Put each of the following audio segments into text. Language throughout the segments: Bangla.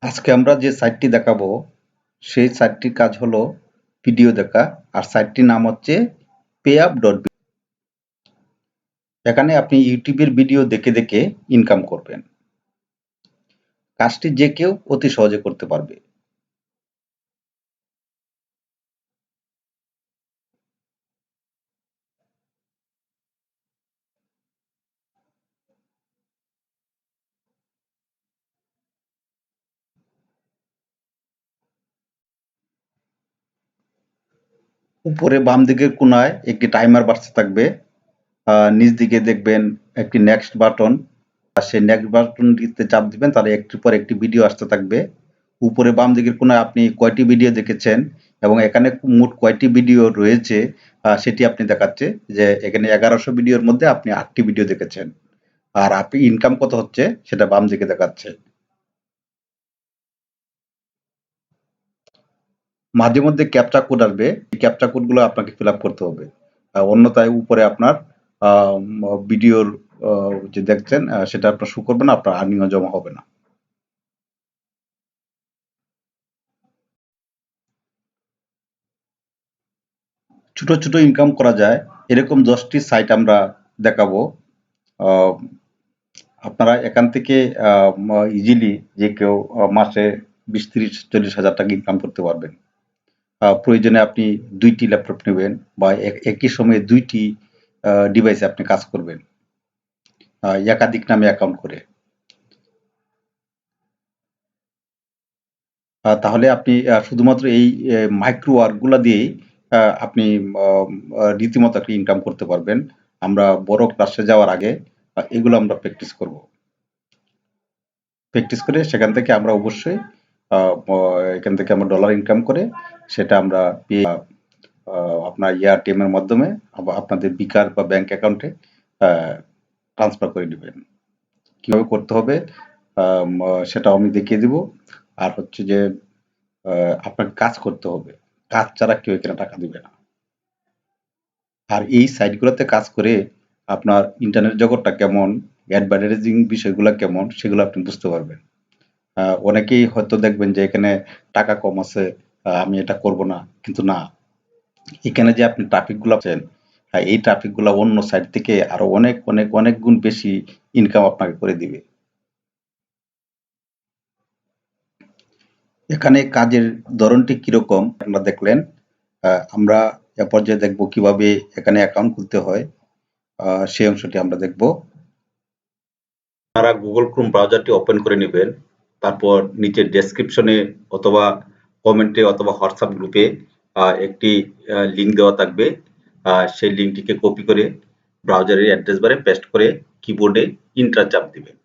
আজকে আমরা যে সাইটটি দেখাবো সেই সাইটটির কাজ হলো ভিডিও দেখা, আর সাইটটির নাম হচ্ছে payup. এখানে আপনি ইউটিউবের ভিডিও দেখে দেখে ইনকাম করবেন। কাজটি যে কেউ অতি সহজে করতে পারবে। উপরে বাম দিকের কোণায় একটি টাইমার বাক্স থাকবে, নিচ দিকে দেখবেন একটি নেক্সট বাটন, আর সেই নেক্সট বাটনটিতে চাপ দিবেন, তাহলে একটির পর একটি ভিডিও আসতে থাকবে। উপরে বাম দিকের কোণায় আপনি কয়টি ভিডিও দেখেছেন এবং এখানে মোট কয়টি ভিডিও রয়েছে সেটি আপনি দেখাচ্ছে, যে এখানে 1100 ভিডিওর মধ্যে আপনি 8টি ভিডিও দেখেছেন, আর আপনি ইনকাম কত হচ্ছে সেটা বাম দিকে দেখাচ্ছে। মাঝে মধ্যে ক্যাপচা কোড আসবে, এই ক্যাপচা কোডগুলো আপনাকে ফিল আপ করতে হবে, অন্যথায় উপরে আপনার ভিডিওর যে দেখছেন সেটা আপনার শো করবে না, আপনার আর্নিংও জমা হবে না। ছোট ছোট ইনকাম করা যায় এরকম 10টি সাইট আমরা দেখাবো। আহ, আপনারা এখান থেকে ইজিলি যে কেউ মাসে 20, 30, 40 হাজার টাকা ইনকাম করতে পারবেন। প্রয়োজনে আপনি 2টি ল্যাপটপ নেবেন বা একই সময়ে 2টি ডিভাইসে আপনি কাজ করবেন, একাধিক নামে অ্যাকাউন্ট করে। তাহলে আপনি শুধুমাত্র এই মাইক্রো ওয়ার্কগুলা দিয়েই আপনি রীতিমতো একটা ইনকাম করতে পারবেন। আমরা বড় ক্লাসে যাওয়ার আগে এগুলো আমরা প্র্যাকটিস করব। প্র্যাকটিস করে সেখান থেকে আমরা অবশ্যই এখান থেকে আমরা ডলার ইনকাম করে সেটা আমরা আপনার এয়ারটেম এর মাধ্যমে আপনাদের বিকাশ বা ব্যাংক অ্যাকাউন্টে ট্রান্সফার করে নেবেন। কিভাবে করতে হবে সেটাও আমি দেখিয়ে দিব। আর হচ্ছে যে আপনাকে কাজ করতে হবে, কাজ ছাড়া কেউ এখানে টাকা দিবে না। আর এই সাইটগুলোতে কাজ করে আপনার ইন্টারনেট জগৎটা কেমন, অ্যাডভার্টাইজিং বিষয়গুলো কেমন সেগুলো আপনি বুঝতে পারবেন। অনেকেই হয়তো দেখবেন যে এখানে টাকা কম আছে, আমি এটা করব না, কিন্তু না, এখানে যে আপনি ট্রাফিকগুলো পাচ্ছেন, এই ট্রাফিকগুলো অন্য সাইট থেকে আরো অনেক অনেক অনেক গুণ বেশি ইনকাম আপনাকে করে দিবে। এখানে কাজের ধরনটি কিরকম আপনারা দেখলেন। আমরা এ পর্যায়ে দেখব কিভাবে এখানে অ্যাকাউন্ট খুলতে হয়, সেই অংশটি আমরা দেখব। আপনারা গুগল ক্রোম ব্রাউজারটি ওপেন করে নেবেন, তারপর নিচের ডেসক্রিপশনে অথবা কমেন্টে অথবা হোয়াটসঅ্যাপ গ্রুপে একটি লিঙ্ক দেওয়া থাকবে, সেই লিঙ্কটিকে কপি করে ব্রাউজারের অ্যাড্রেস বারে পেস্ট করে কিবোর্ডে ইন্টার চাপ দিবেন।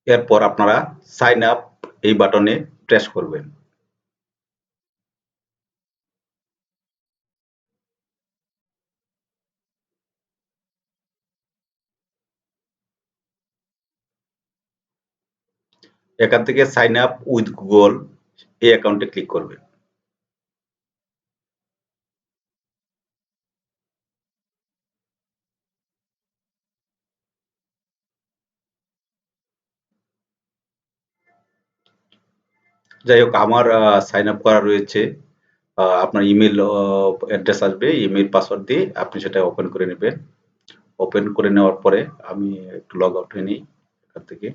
এরপর আপনারা সাইন আপ এই বাটনে প্রেস করবেন। এখান থেকে সাইন আপ উইথ গুগল এই অ্যাকাউন্টে ক্লিক করবেন। যাই হোক, আমার সাইন আপ করা রয়েছে। আপনার ইমেল অ্যাড্রেস আসবে, ইমেল পাসওয়ার্ড দিয়ে আপনি সেটা ওপেন করে নেবেন। ওপেন করে নেওয়ার পরে আমি একটু লগ আউট হয়ে নিই এখান থেকে।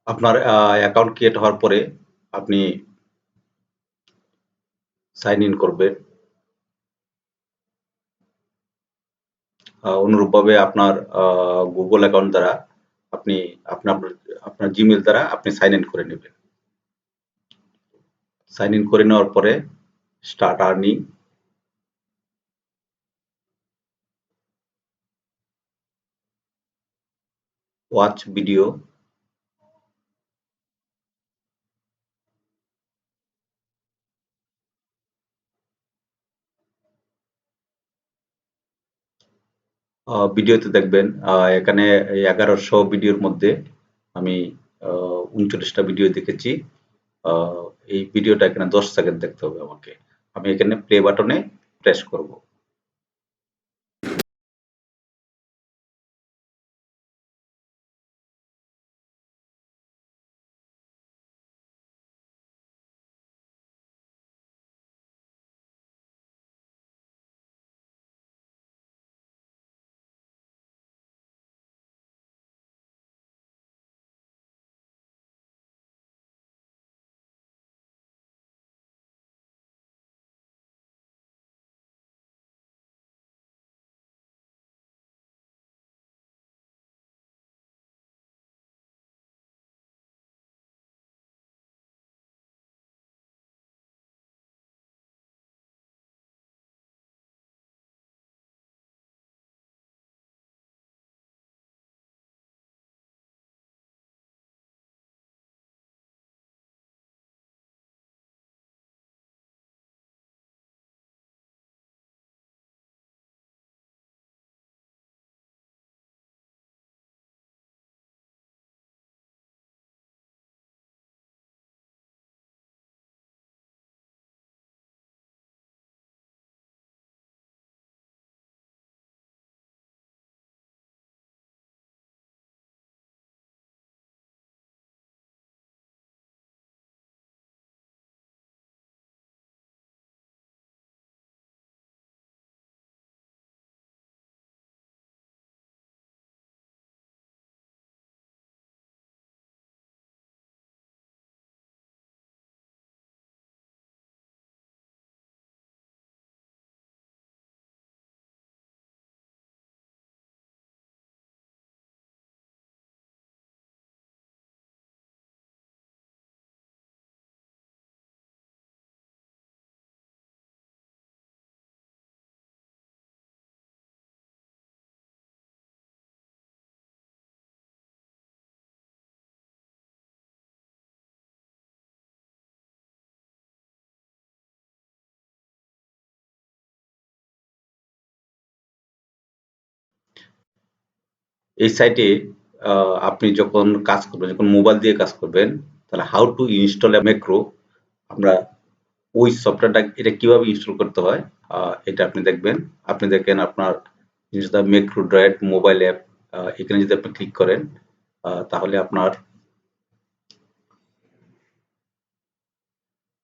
আপনার অ্যাকাউন্ট ক্রিয়েট হওয়ার পরে আপনি সাইন ইন করবেন। অনুরূপভাবে আপনার গুগল অ্যাকাউন্ট দ্বারা আপনি আপনার আপনার জিমেল দ্বারা আপনি সাইন ইন করে নেবেন। সাইন ইন করে নেওয়ার পরে স্টার্ট আর্নিং, ওয়াচ ভিডিও, ভিডিওতে দেখবেন এখানে এই ১১০০ ভিডিওর মধ্যে আমি ৩৯টা ভিডিও দেখেছি। আ এই ভিডিওটা এখানে ১০ সেকেন্ড দেখতে হবে আমাকে। আমি এখানে প্লে বাটনে প্রেস করব। এই সাইটে আপনি যখন কাজ করবেন, যখন মোবাইল দিয়ে কাজ করবেন, তাহলে how to install a macro, আমরা ওই সফটওয়্যারটা এটা কিভাবে ইনস্টল করতে হয় এটা আপনি দেখবেন। আপনি দেখেন আপনার জিনিসটা ম্যাক্রো ড্রয়েড মোবাইল অ্যাপ, এখানে যদি আপনি ক্লিক করেন তাহলে আপনার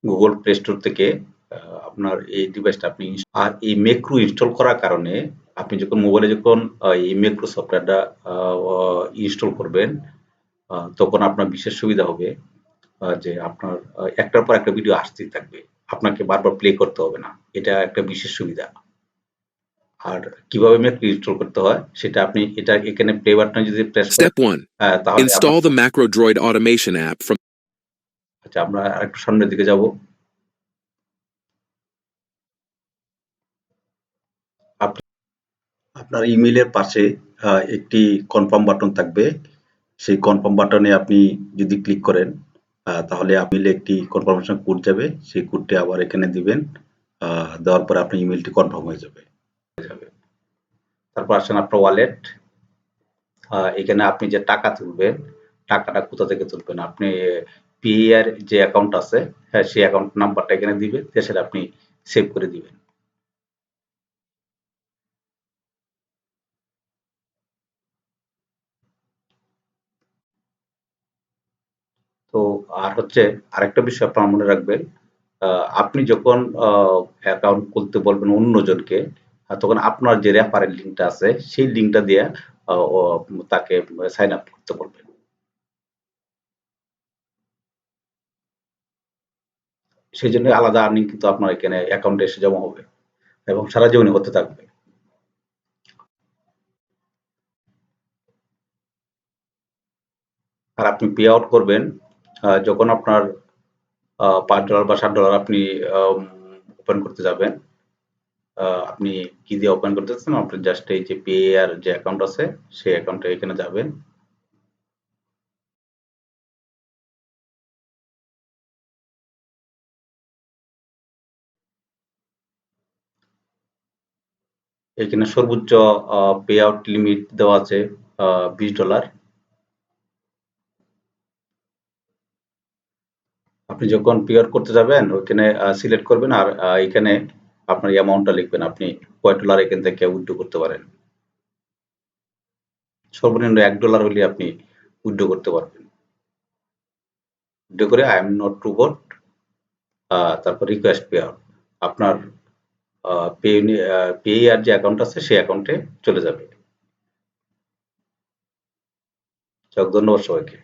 গুগল প্লে স্টোর থেকে আপনার এই ডিভাইসটা আপনি আর এই ম্যাক্রো ইনস্টল করার কারণে আপনি যখন মোবাইলে যখন এই ম্যাক্রো সফটওয়্যারটা ইনস্টল করবেন তখন আপনার বিশেষ সুবিধা হবে যে আপনার একটার পর একটা ভিডিও আসতেই থাকবে। আপনাকে বারবার প্লে করতে হবে না। এটা একটা বিশেষ সুবিধা। আর কিভাবে ম্যাক্রো ইনস্টল করতে হয় সেটা আপনি এটা এখানে প্লে বাটনে যদি প্রেস করেন Step 1. তাহলে আপনার Install the Macro Droid automation app from আচ্ছা আমরা আরেকটু সামনের দিকে যাব। আপনি আপনার ইমেইলের পাশে একটি কনফার্ম বাটন থাকবে। সেই কনফার্ম বাটনে আপনি যদি ক্লিক করেন তাহলে ইমেইলে একটি কনফার্মেশন কোড যাবে। সেই কোডটি আবার এখানে দিবেন। দেওয়ার পরে আপনার ইমেইলটি কনফার্ম হয়ে যাবে। তারপর আসেন আপনার ওয়ালেট। এখানে আপনি যে টাকা তুলবেন, টাকাটা কোথা থেকে তুলবেন? আপনি পেইয়ার যে অ্যাকাউন্ট আছে, হ্যাঁ, সেই অ্যাকাউন্ট নাম্বারটা এখানে দিবেন। দিয়ে সেটা আপনি সেভ করে দিবেন। তো আর হচ্ছে আরেকটা বিষয় আপনারা মনে রাখবেন, আপনি যখন অ্যাকাউন্ট খুলতে বলবেন অন্যজনকে, তখন আপনার যে রেফারেল লিঙ্কটা আছে, সেই লিঙ্কটা দিয়ে আ ও তাকে সাইন আপ করতে বলবেন। সেজন্য আলাদা আর্নিং কিন্তু আপনার এখানে অ্যাকাউন্টে এসে জমা হবে এবং সারা জীবনই হতে থাকবে। আর আপনি পে আউট করবেন যখন আপনার $৫ বা $৭ আপনি আম ওপেন করতে যাবেন। আপনি কি দিয়ে ওপেন করতে চাচ্ছেন? আপনি জাস্ট এই যে পে আর যে অ্যাকাউন্ট আছে, সেই অ্যাকাউন্টে এখানে যাবেন। এখানে সর্বোচ্চ পে আউট লিমিট দেওয়া আছে $20। আপনি যখন পে আউট করতে যাবেন ওইখানে সিলেক্ট করবেন আর এখানে আপনার অ্যামাউন্টটা লিখবেন। আপনি কয় ডলার এখান থেকে উইথড্র করতে পারেন। সর্বনিম্ন $1 হলে আপনি উইথড্র করতে পারবেন। উইথড্র করে আই এম নট রোবট তারপর রিকোয়েস্ট পে আউট আপনার পেইয়ার যে অ্যাকাউন্ট আছে সেই অ্যাকাউন্টে চলে যাবে। ধন্যবাদ সবাইকে।